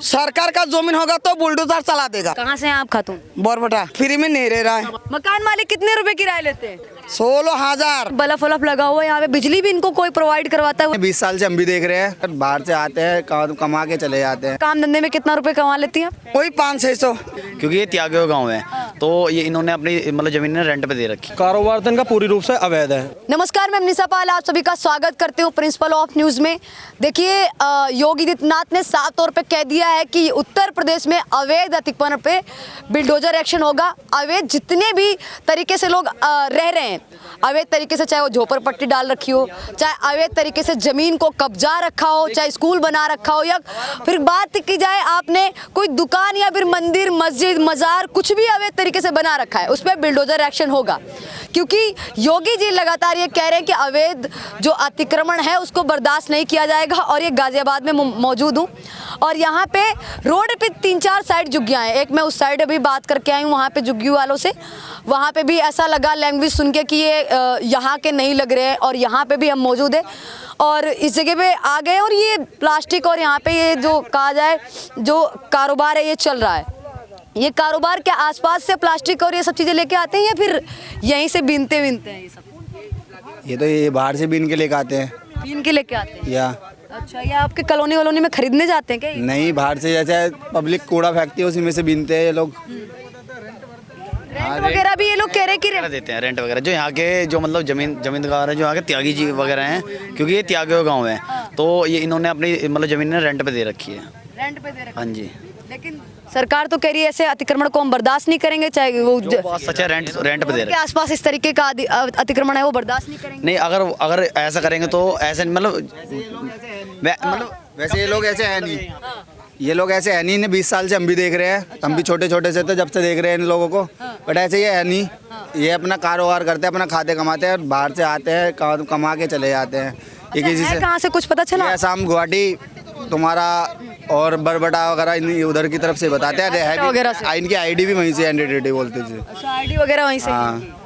सरकार का जमीन होगा तो बुलडोजर चला देगा। कहाँ से हैं आप खातून? बोरबटा फ्री में नहीं रह रहा है। मकान मालिक कितने रुपए किराया लेते हैं? 16,000। बल्ब वल्ब लगा हुआ है यहाँ पे, बिजली भी इनको कोई प्रोवाइड करवाता है? 20 साल से हम भी देख रहे हैं, बाहर से आते हैं कमा के चले जाते हैं। काम धंधे में कितना रुपए कमा लेती हैं? वही 500-600। क्योंकि ये त्यागे गांव है तो ये इन्होंने अपनी मतलब जमीन रेंट पे दे रखी। कारोबार तो इनका पूरी रूप से अवैध है। नमस्कार, मैं मनीषा पाल आप सभी का स्वागत करती हूँ प्रिंसिपल ऑफ न्यूज में। देखिए, योगी आदित्यनाथ ने साफ तौर पे कह दिया है कि उत्तर प्रदेश में अवैध अतिक्रमण पे बिल्डोजर एक्शन होगा। अवैध जितने भी तरीके से लोग रह रहे हैं, अवैध तरीके से, चाहे वो झोपड़पट्टी डाल रखी हो, चाहे अवैध तरीके से जमीन को कब्जा रखा हो, चाहे स्कूल बना रखा हो, या फिर बात की जाए आपने कोई दुकान या फिर मंदिर मस्जिद मजार कुछ भी अवैध तरीके से बना रखा है, उस पर बिल्डोजर एक्शन होगा। क्योंकि योगी जी लगातार ये कह रहे हैं कि अवैध जो अतिक्रमण है उसको बर्दाश्त नहीं किया जाएगा। और ये गाजियाबाद में मौजूद हूँ और यहाँ पे रोड पे 3-4 साइड झुग्गियाँ हैं। एक मैं उस साइड अभी बात करके आई हूँ वहाँ पे झुग्गी वालों से, वहाँ पे भी ऐसा लगा लैंग्वेज सुन के कि ये यहाँ के नहीं लग रहे हैं। और यहाँ पे भी हम मौजूद हैं और इस जगह पे आ गए और ये प्लास्टिक और यहाँ पे ये जो कहा जाए जो कारोबार है ये चल रहा है। ये कारोबार के आसपास से प्लास्टिक और ये सब चीज़ें लेके आते हैं या फिर यहीं से बीनते हैं ये सब? ये तो ये बाहर से बीन के लेके आते हैं। बीन के लेके आते हैं या? अच्छा, ये आपके कॉलोनी वॉलोनी में खरीदने जाते हैं क्या? नहीं, बाहर से जैसे पब्लिक कूड़ा फेंकती है उसी में से बीनते हैं ये लोग। रेंट वगैरह भी ये लोग कह रहे हैं कि देते हैं रेंट वगैरह। जो यहाँ के जो मतलब जमींदार है, जो यहाँ के त्यागी जी वगैरह हैं, क्योंकि ये त्यागे गांव है तो ये इन्होंने अपनी मतलब जमीन रेंट पे दे रखी है। रेंट पे दे रखी है? हाँ जी। लेकिन सरकार तो कह रही है ऐसे अतिक्रमण को हम बर्दाश्त नहीं करेंगे, चाहे वो सच है, रेंट पे दे रखी के आसपास इस तरीके का अतिक्रमण है वो बर्दाश्त नहीं करेंगे। नहीं, अगर ऐसा करेंगे तो ऐसे मतलब वैसे ये लोग ऐसे है नहीं, ये लोग ऐसे है नहीं। इन्हें 20 साल से हम भी देख रहे हैं, हम भी छोटे छोटे से थे जब से देख रहे हैं इन लोगों को। बट ऐसे ये है नहीं, ये अपना कारोबार करते हैं, अपना खाते कमाते हैं और बाहर से आते हैं कमा के चले जाते हैं। ये किसी से कहाँ से कुछ पता चला? असम, गुवाहाटी तुम्हारा और बरबटा वगैरह उधर की तरफ से बताते हैं। इनकी आईडी भी वहीं से एनडीटीटी बोलते थे। अच्छा, आईडी वगैरह वहीं से। हाँ।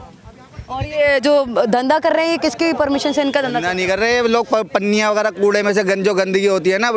और ये जो धंधा कर रहे हैं किसकी परमिशन से इनका धंधा नहीं कर रहे लोग? पन्नियाँ वगैरह कूड़े में से जो गंदगी होती है ना,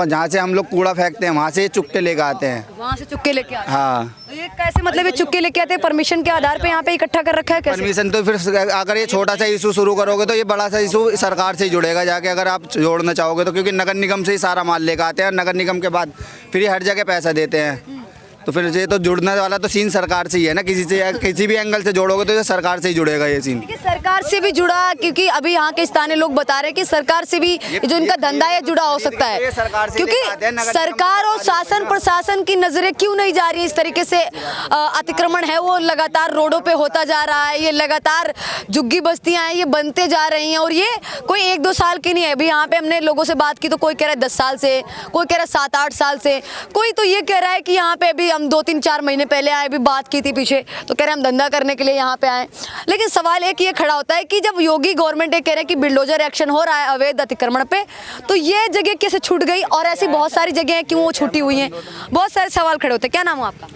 जहाँ से हम लोग कूड़ा फेंकते हैं वहाँ से चुक्के लेके आते हैं। वहाँ से चुक्के लेके आते हैं? हाँ। ये कैसे, मतलब ये चुक्के लेके आते हैं परमिशन के आधार पे यहाँ पे इकट्ठा कर रखा है? कैसे परमिशन? तो फिर अगर ये छोटा सा इशू शुरू करोगे तो ये बड़ा सा इशू सरकार से ही जुड़ेगा जाके, अगर आप जोड़ना चाहोगे तो। क्योंकि नगर निगम से ही सारा माल लेकर आते हैं और नगर निगम के बाद फिर ये हर जगह पैसा देते हैं। तो फिर ये तो जुड़ने वाला तो सीन सरकार से ही है ना, किसी भी एंगल से जोड़ोगे तो ये सरकार से ही जुड़ेगा ये सीन। सरकार से भी जुड़ा, क्योंकि अभी यहाँ के स्थानीय लोग बता रहे हैं कि सरकार से भी जो इनका धंधा है जुड़ा हो सकता है। क्योंकि सरकार और शासन प्रशासन की नजरें क्यों नहीं जा रही है इस तरीके से? अतिक्रमण है वो लगातार रोडों पे होता जा रहा है, ये लगातार झुग्गी बस्तियां हैं ये बनते जा रही हैं और ये कोई 1-2 साल की नहीं है। अभी यहाँ पे हमने लोगों से बात की तो कोई कह रहा है 10 साल से, कोई कह रहा है 7-8 साल से, कोई तो ये कह रहा है कि यहाँ पे अभी हम 2-3-4 महीने पहले आए, भी बात की थी पीछे, तो कह रहे हैं हम धंधा करने के लिए यहाँ पे आए। लेकिन सवाल एक ये खड़ा होता है कि जब योगी गवर्नमेंट ये कह रहे हैं कि बिल्डोजर एक्शन हो रहा है अवैध अतिक्रमण पे, तो ये जगह कैसे छूट गई और ऐसी बहुत सारी जगह हैं क्यों वो छूटी हुई हैं? बहुत सारे सवाल खड़े होते हैं। क्या नाम है आपका?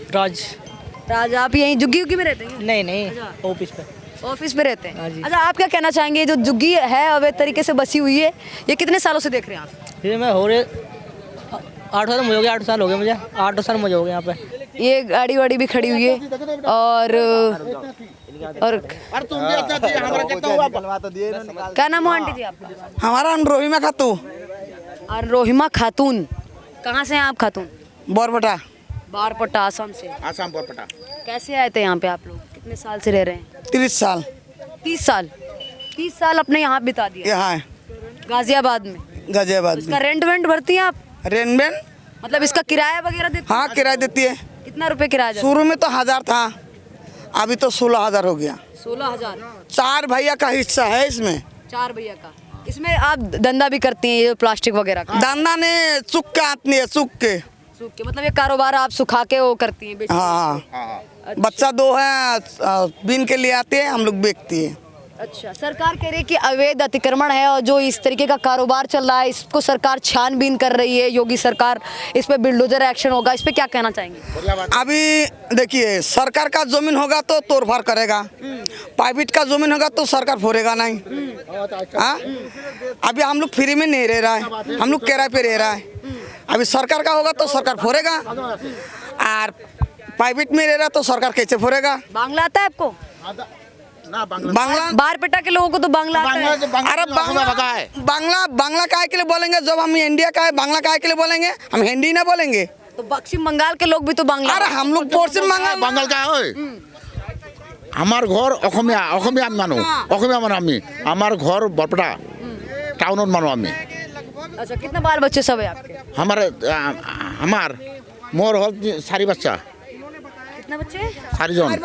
राज, आप यहीं झुग्गी में रहते हैं? नहीं, ऑफिस पे रहते हैं। अच्छा, आप क्या कहना चाहेंगे, जो झुग्गी है अवैध तरीके से बसी हुई है, ये कितने सालों से देख रहे हैं आप? ये मैं हो रहे 8 साल मुझे हो गया, 8 साल हो गए मुझे, 8 साल मुझे हो गए यहाँ पे। ये गाड़ी वाड़ी भी खड़ी हुई है और क्या नाम है आंटी जी आपका? हमारा नाम रोहिमा खातून। और रोहिमा खातून, कहाँ से हैं आप खातून? बोरबटा। बारपट्टा, आसाम से? आसाम बोरबटा। कैसे आए थे यहाँ पे आप लोग? कितने साल से रह रहे हैं? 30 साल। 30 साल? 30 साल अपने यहाँ बिता दिए? यहाँ गाजियाबाद में? गाजियाबाद इसका रेंट वेंट भरती हैं आप? रेंट मतलब इसका किराया वगैरह देती? हाँ, किराया देती है। कितना रुपए किराया? शुरू में तो 1000 था, अभी तो 16,000 हो गया। 16,000? 4 भैया का हिस्सा है इसमें। 4 भैया का? इसमें आप धंधा भी करती हैं ये प्लास्टिक वगैरह का? धंधा ने सूख के आती है, सूख के मतलब ये कारोबार आप सुखा के वो करती हैं? हाँ। अच्छा। बच्चा 2 है, बीन के लिए आते हैं, हम लोग बेचते हैं। अच्छा, सरकार कह रही है कि अवैध अतिक्रमण है और जो इस तरीके का कारोबार चल रहा है इसको सरकार छानबीन कर रही है, योगी सरकार, इस पे बिल्डोजर एक्शन होगा, इस पे क्या कहना चाहेंगे? अभी देखिए, सरकार का जमीन होगा तो तोड़फाड़ करेगा, प्राइवेट का जमीन होगा तो सरकार फोड़ेगा नहीं। हाँ, अभी हम लोग फ्री में नहीं रह रहा है, हम लोग किराए पे रह रहा है। अभी सरकार का होगा तो सरकार फोड़ेगा, और प्राइवेट में रह रहा तो सरकार कैसे फोड़ेगा? बांग्ला आता है आपको? बांग्ला बारपेटा के लोगों को तो बांग्ला आता है। अरे बांग्ला काय के लिए बोलेंगे? जब हम इंडिया का है, बांग्ला काय के लिए बोलेंगे? हम हिंदी ना बोलेंगे? तो पश्चिम बंगाल के लोग भी तो बांग्ला। अरे हम लोग पश्चिम बंगाल বাঙাল কা হয় আমার ঘর অসমীয়া অসমীয়া মানুহ অসমীয়া মানুহ আমি আমার ঘর বৰপেটা টাউনত মানুহ আমি अच्छा, कितने बाल बच्चे सब है आपके? আমার আমার মোর হল 4 বাচ্চা कितने बच्चे? 4 জন चार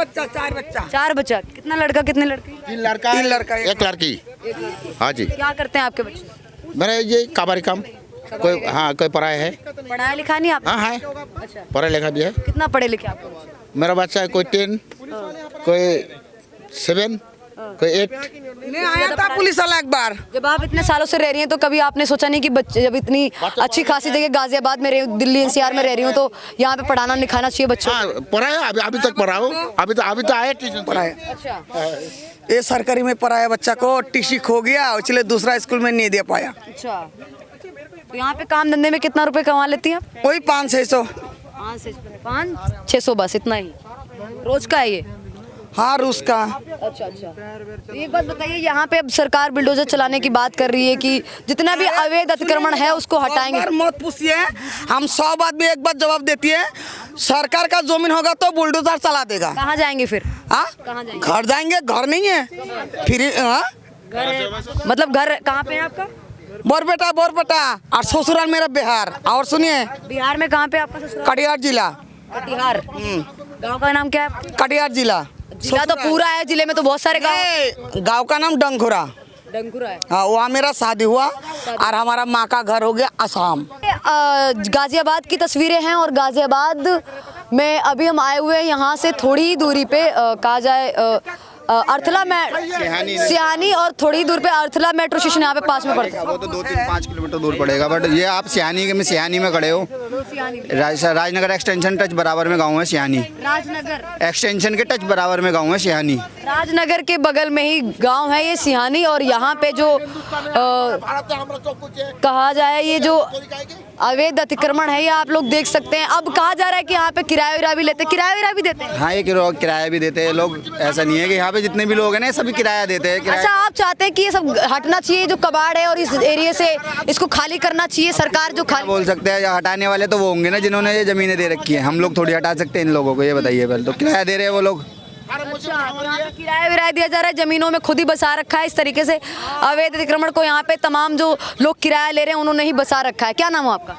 बच्चा 4 बच्चा। कितना लड़का कितने लड़की? 3 लड़का 3 लड़का, 1 लड़की हाँ जी क्या करते हैं आपके बच्चे? मेरे ये काबारी काम कोई हाँ कोई पढ़ाई है पढ़ाया लिखा नहीं आप? हाँ है अच्छा, पढ़ा लिखा भी है कितना पढ़े लिखे आपके बच्चे? मेरा बच्चा है कोई 10 कोई 7 कोई 8 नहीं आया था पुलिस वाला एक बार। जब आप इतने सालों से रह रही हैं तो कभी आपने सोचा नहीं कि बच्चे जब इतनी अच्छी खासी जगह गाजियाबाद में रही हूँ, दिल्ली एनसीआर में रह रही हूँ, तो यहाँ पे पढ़ाना लिखाना चाहिए बच्चों को? हाँ पढ़ाया अभी तक पढ़ाओ अभी तो आए ट्यूशन पढ़ाया, अच्छा ये सरकारी में पढ़ाया बच्चा को, टीसी खो गया इसलिए दूसरा स्कूल में नहीं दे पाया। अच्छा, तो यहाँ पे काम धंधे में कितना रुपए कमा लेती हैं आप? वही 500-600। 500-600 बस, इतना ही रोज का है ये? हाँ रूस का। अच्छा अच्छा, तो एक बात बताइए, यहाँ पे अब सरकार बुलडोजर चलाने की बात कर रही है कि जितना भी अवैध अतिक्रमण है उसको हटाएंगे। बार मत पूछिए, हम 100 बात में एक बात जवाब देती है, सरकार का जमीन होगा तो बुलडोजर चला देगा। कहाँ जाएंगे फिर? हाँ कहाँ जाएंगे? घर जाएंगे, घर नहीं है फिर। हाँ घर है, मतलब घर कहाँ पे है आपका? बोरपेटा और ससुराल मेरा बिहार। और सुनिए, बिहार में कहाँ पे आपका ससुराल? कटिहार जिला। कटिहार। गांव का नाम क्या है? कटिहार जिला। जिला तो पूरा है, जिले में तो बहुत सारे गांव। गांव का नाम डंगखुरा। डंगुरा है। हाँ वहाँ मेरा शादी हुआ और हमारा माँ का घर हो गया असम। गाजियाबाद की तस्वीरें हैं और गाजियाबाद में अभी हम आए हुए हैं, यहाँ से थोड़ी ही दूरी पे कहा जाए अर्थला सियानी और थोड़ी दूर पे अर्थला मेट्रो स्टेशन यहाँ पे पास में पड़ता है। वो तो 2-3-5 किलोमीटर दूर पड़ेगा, बट ये आप सियानी में खड़े हो। राजनगर एक्सटेंशन टच बराबर में गांव है सियानी। राजनगर एक्सटेंशन के टच बराबर में गांव है सियानी। राजनगर के बगल में ही गांव है ये सिहानी, और यहाँ पे जो कहा जाए ये जो अवैध अतिक्रमण है ये आप लोग देख सकते हैं। अब कहा जा रहा है कि यहाँ पे किराया भी लेते, किराया भी देते हैं। हाँ ये किराया भी देते हैं लोग, ऐसा नहीं है कि यहाँ पे जितने भी लोग हैं ना सभी किराया देते हैं। अच्छा, आप चाहते हैं कि ये सब हटना चाहिए जो कबाड़ है और इस एरिया से इसको खाली करना चाहिए सरकार? जो खाली बोल सकते हैं हटाने वाले तो वो होंगे ना जिन्होंने ये जमीनें दे रखी है, हम लोग थोड़ी हटा सकते हैं इन लोगों को। ये बताइए पहले तो किराया दे रहे हैं वो लोग। किराया दिया जा रहा है, जमीनों में खुद ही बसा रखा है इस तरीके से अवैध अतिक्रमण को। यहाँ पे तमाम जो लोग किराया ले रहे हैं उन्होंने ही बसा रखा है। क्या नाम है आपका?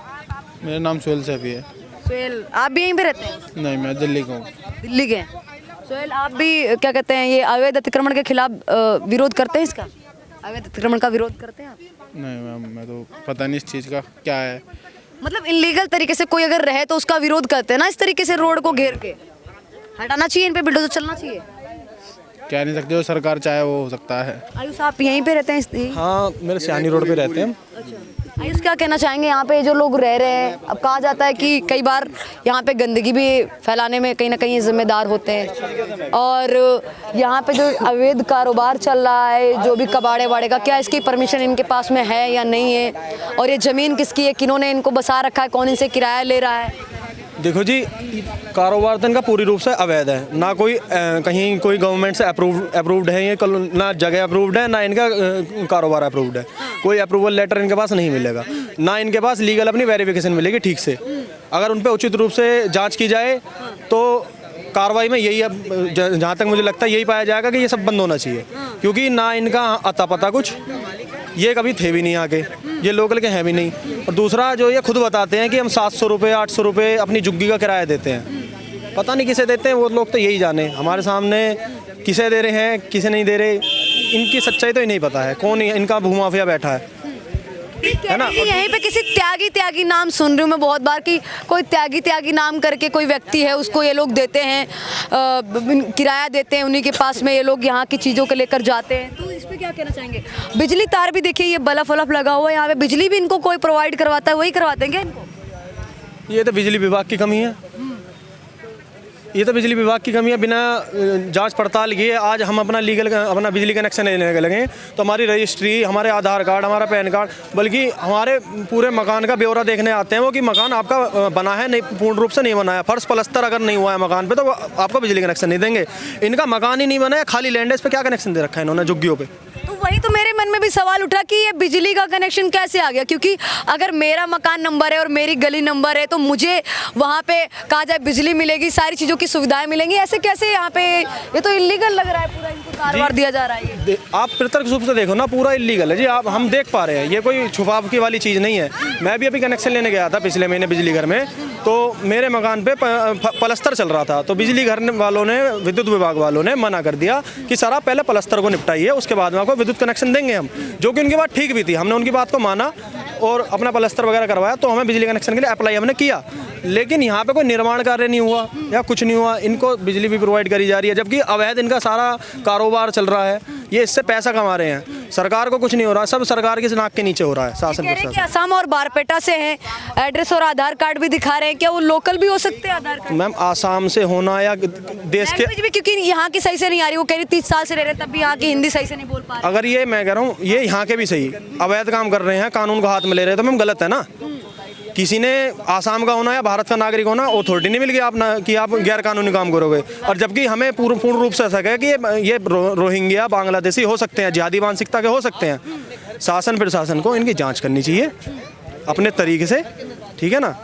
मेरा नाम सोहेल सैफी है। सोहेल, आप भी यहीं पे रहते हैं? नहीं, मैं दिल्ली का हूँ। दिल्ली के हैं। सोहेल, आप भी क्या कहते हैं ये अवैध अतिक्रमण के खिलाफ विरोध करते हैं? इसका अवैध अतिक्रमण का विरोध करते हैं आप? नहीं मैम, मैं तो पता नहीं इस चीज़ का क्या है। मतलब इलीगल तरीके से कोई अगर रहे तो उसका विरोध करते हैं ना, इस तरीके से रोड को घेर के। हटाना चाहिए, इन पे बुलडोजर चलना चाहिए। कह नहीं सकते, जो सरकार चाहे वो हो सकता है। आयुष, आप यहीं पे रहते हैं? हाँ, मेरे सियानी रोड पे रहते हैं। आयुष, क्या कहना चाहेंगे यहाँ पे जो लोग रह रहे हैं? अब कहा जाता है कि कई बार यहाँ पे गंदगी भी फैलाने में कहीं ना कहीं जिम्मेदार होते हैं, और यहाँ पे जो अवैध कारोबार चल रहा है, जो भी कबाड़े वाड़े का, क्या इसकी परमिशन इनके पास में है या नहीं है? और ये ज़मीन किसकी है, किन्होंने इनको बसा रखा है, कौन इनसे किराया ले रहा है? देखो जी, कारोबार तो इनका पूरी रूप से अवैध है। ना कोई कहीं कोई गवर्नमेंट से अप्रूव्ड है, ये ना जगह अप्रूव्ड है, ना इनका कारोबार अप्रूव्ड है। कोई अप्रूवल लेटर इनके पास नहीं मिलेगा, ना इनके पास लीगल अपनी वेरिफिकेशन मिलेगी ठीक से। अगर उन पर उचित रूप से जांच की जाए तो कार्रवाई में यही, अब जहाँ तक मुझे लगता है यही पाया जाएगा कि ये सब बंद होना चाहिए, क्योंकि ना इनका अता पता कुछ, ये कभी थे भी नहीं आके, ये लोकल के हैं भी नहीं। और दूसरा जो ये खुद बताते हैं कि हम 700 रुपये 800 रुपये अपनी झुग्गी का किराया देते हैं, पता नहीं किसे देते हैं वो लोग, तो यही जाने। हमारे सामने किसे दे रहे हैं किसे नहीं दे रहे, इनकी सच्चाई तो ही नहीं पता है, कौन इनका भूमाफिया बैठा है ना। यहीं पे किसी त्यागी नाम सुन रही हूँ मैं बहुत बार कि कोई त्यागी नाम करके कोई व्यक्ति है, उसको ये लोग देते हैं, किराया देते हैं, उन्हीं के पास में ये लोग यहाँ की चीज़ों को लेकर जाते हैं। तो इस पे क्या कहना चाहेंगे? बिजली तार भी देखिए, ये बल्ब वल्ब लगा हुआ है यहाँ पे, बिजली भी इनको कोई प्रोवाइड करवाता है, वही करवाते हैं क्या इनको? ये तो बिजली विभाग की कमी है। ये तो बिजली विभाग की कमी है। बिना जांच पड़ताल किए आज हम अपना अपना बिजली कनेक्शन लेने लगे तो हमारी रजिस्ट्री, हमारे आधार कार्ड, हमारा पैन कार्ड, बल्कि हमारे पूरे मकान का ब्यौरा देखने आते हैं वो कि मकान आपका बना है नहीं, पूर्ण रूप से नहीं बना है, फर्श प्लस्तर अगर नहीं हुआ है मकान पे तो आपको बिजली कनेक्शन नहीं देंगे। इनका मकान ही नहीं बना है, खाली लैंड है, इस पर क्या कनेक्शन दे रखा है इन्होंने झुग्गियों पे। तो वही तो मेरे मन में भी सवाल उठा कि ये बिजली का कनेक्शन कैसे आ गया, क्योंकि अगर मेरा मकान नंबर है और मेरी गली नंबर है तो मुझे वहाँ पे कहा जाए बिजली मिलेगी, सारी चीज़ों की सुविधाएं मिलेंगी, ऐसे कैसे यहाँ पे? ये तो इलीगल लग रहा है, पूरा इनको कारोबार दिया जा रहा है ये। आप प्रत्यक्ष रूप से देखो ना, पूरा इलीगल है जी। आप हम देख पा रहे हैं, ये कोई छुपाव की वाली चीज़ नहीं है। मैं भी अभी कनेक्शन लेने गया था पिछले महीने बिजली घर में, तो मेरे मकान पे पलस्तर चल रहा था, तो बिजली घर वालों ने, विद्युत विभाग वालों ने मना कर दिया कि सर आप पहले पलस्तर को निपटाइए, उसके बाद में आपको विद्युत कनेक्शन देंगे हम, जो कि उनकी बात ठीक भी थी। हमने उनकी बात को माना और अपना पलस्तर वगैरह करवाया, तो हमें बिजली कनेक्शन के लिए अप्लाई हमने किया। लेकिन यहाँ पे कोई निर्माण कार्य नहीं हुआ या कुछ नहीं हुआ, इनको बिजली भी प्रोवाइड करी जा रही है, जबकि अवैध इनका सारा कारोबार चल रहा है। ये इससे पैसा कमा रहे हैं, सरकार को कुछ नहीं हो रहा, सब सरकार की नाक के नीचे हो रहा है शासन प्रशासन। असम और बारपेटा से हैं, एड्रेस और आधार कार्ड भी दिखा रहे हैं, क्या वो लोकल भी हो सकते हैं आधार कार्ड? मैम आसाम से होना या देश के भी, क्योंकि यहाँ की सही से नहीं आ रही, वो कह रही 30 साल से रह रहे तब भी यहाँ की हिंदी सही से नहीं बोल पा रहे। अगर ये मैं कह रहा हूँ ये यहाँ के भी सही अवैध काम कर रहे हैं, कानून को हाथ में ले रहे हैं, तो मैम गलत है ना। किसी ने आसाम का होना या भारत का नागरिक होना, अथॉरिटी नहीं मिल गई आप ना कि आप गैर कानूनी काम करोगे। और जबकि हमें पूर्ण रूप से ऐसा है कि ये रोहिंग्या बांग्लादेशी हो सकते हैं, जिहादी मानसिकता के हो सकते हैं। शासन प्रशासन को इनकी जांच करनी चाहिए अपने तरीके से, ठीक है ना।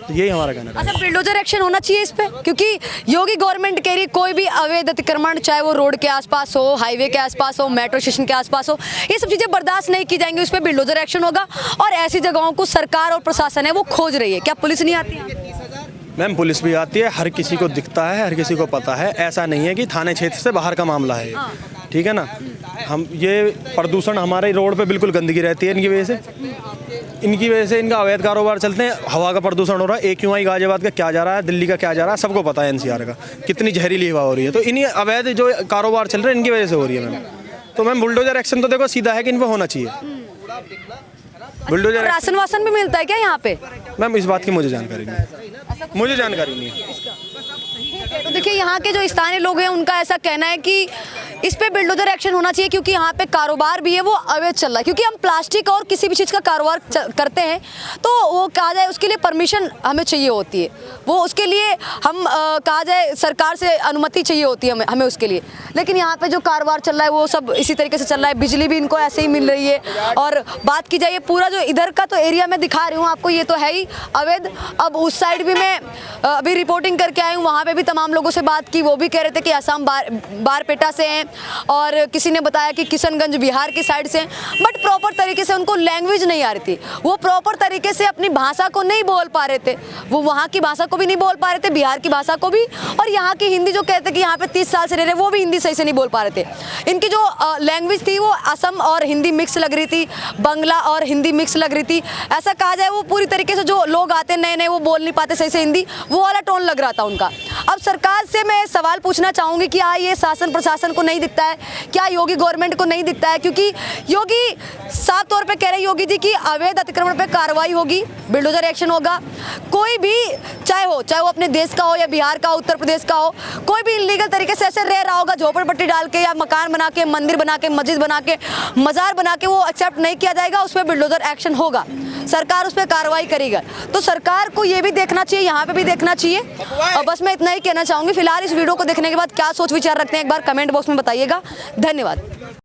तो यही हमारा कहना है। अच्छा, बिल्डोजर एक्शन होना चाहिए इस पे, क्योंकि योगी गवर्नमेंट कह रही कोई भी अवैध अतिक्रमण, चाहे वो रोड के आसपास हो, हाईवे के आसपास हो, मेट्रो स्टेशन के आसपास हो, ये सब चीजें बर्दाश्त नहीं की जाएंगी, उस पर बिल्डोजर एक्शन होगा। और ऐसी जगहों को सरकार और प्रशासन है वो खोज रही है। क्या पुलिस नहीं आती है? मैम पुलिस भी आती है, हर किसी को दिखता है, हर किसी को पता है। ऐसा नहीं है कि थाने क्षेत्र से बाहर का मामला है, ठीक है ना। हम ये प्रदूषण हमारे रोड पे बिल्कुल गंदगी रहती है इनकी वजह से इनका अवैध कारोबार चलते हैं। हवा का प्रदूषण हो रहा है, AQI गाजियाबाद का क्या जा रहा है, दिल्ली का क्या जा रहा है, सबको पता है NCR का कितनी जहरीली हवा हो रही है। तो इन्हीं अवैध जो कारोबार चल रहे हैं इनकी वजह से हो रही है मैम। तो मैम बुलडोजर एक्शन तो देखो सीधा है कि इन पर होना चाहिए। बुलडोजर राशन वासन भी मिलता है क्या यहाँ पे? मैम इस बात की मुझे जानकारी नहीं है। तो देखिए यहाँ के जो स्थानीय लोग हैं उनका ऐसा कहना है कि इस पे बिल्डोजर एक्शन होना चाहिए, क्योंकि यहाँ पे कारोबार भी है वो अवैध चल रहा है। क्योंकि हम प्लास्टिक और किसी भी चीज़ का कारोबार करते हैं तो वो कहा जाए उसके लिए परमिशन हमें चाहिए होती है, वो उसके लिए हम कहा जाए सरकार से अनुमति चाहिए होती है हमें उसके लिए। लेकिन यहाँ पे जो कारोबार चल रहा है वो सब इसी तरीके से चल रहा है, बिजली भी इनको ऐसे ही मिल रही है। और बात की जाए पूरा जो इधर का तो एरिया मैं दिखा रही हूँ आपको, ये तो है ही अवैध। अब उस साइड भी मैं अभी रिपोर्टिंग करके आई हूँ, वहाँ पे भी तमाम लोगों से बात की, वो भी कह रहे थे कि असम बारपेटा से हैं, और किसी ने बताया कि किशनगंज बिहार की साइड से, बट प्रॉपर तरीके से उनको लैंग्वेज नहीं आ रही थी, वो प्रॉपर तरीके से अपनी भाषा को नहीं बोल पा रहे थे, वो वहाँ की भाषा को भी नहीं बोल पा रहे थे, बिहार की भाषा को भी, और यहाँ की हिंदी जो कहते कि यहाँ पे 30 साल से रह रहे वो भी हिंदी सही से नहीं बोल पा रहे थे। इनकी जो लैंग्वेज थी वो असम और हिंदी मिक्स लग रही थी, बांग्ला और हिंदी मिक्स लग रही थी। ऐसा कहा जाए वो पूरी तरीके से जो लोग आते नए नए वो बोल नहीं पाते सही से हिंदी, वो वाला टोन लग रहा था उनका। अब सरकार से मैं सवाल पूछना चाहूँगी कि ये शासन प्रशासन को नहीं दिखता है, क्या योगी गवर्नमेंट को नहीं दिखता है? क्योंकि योगी साफ तौर पे कह रहे योगी जी की अवैध अतिक्रमण पे कार्रवाई होगी, बिल्डोजर एक्शन होगा। कोई भी चाहे वो अपने देश का हो या बिहार का हो, उत्तर प्रदेश का हो, कोई भी इलीगल तरीके से ऐसे रह रहा होगा झोपड़पट्टी डाल के या मकान बना के, मंदिर बना के, मस्जिद बना के, मजार बना के, वो एक्सेप्ट नहीं किया जाएगा, उस पर बिल्डोजर एक्शन होगा, सरकार उस पर कार्रवाई करेगा। तो सरकार को ये भी देखना चाहिए, यहाँ पे भी देखना चाहिए। और बस मैं इतना ही कहना चाहूँगी। फिलहाल इस वीडियो को देखने के बाद क्या सोच विचार रखते हैं एक बार कमेंट बॉक्स में बताइएगा। धन्यवाद।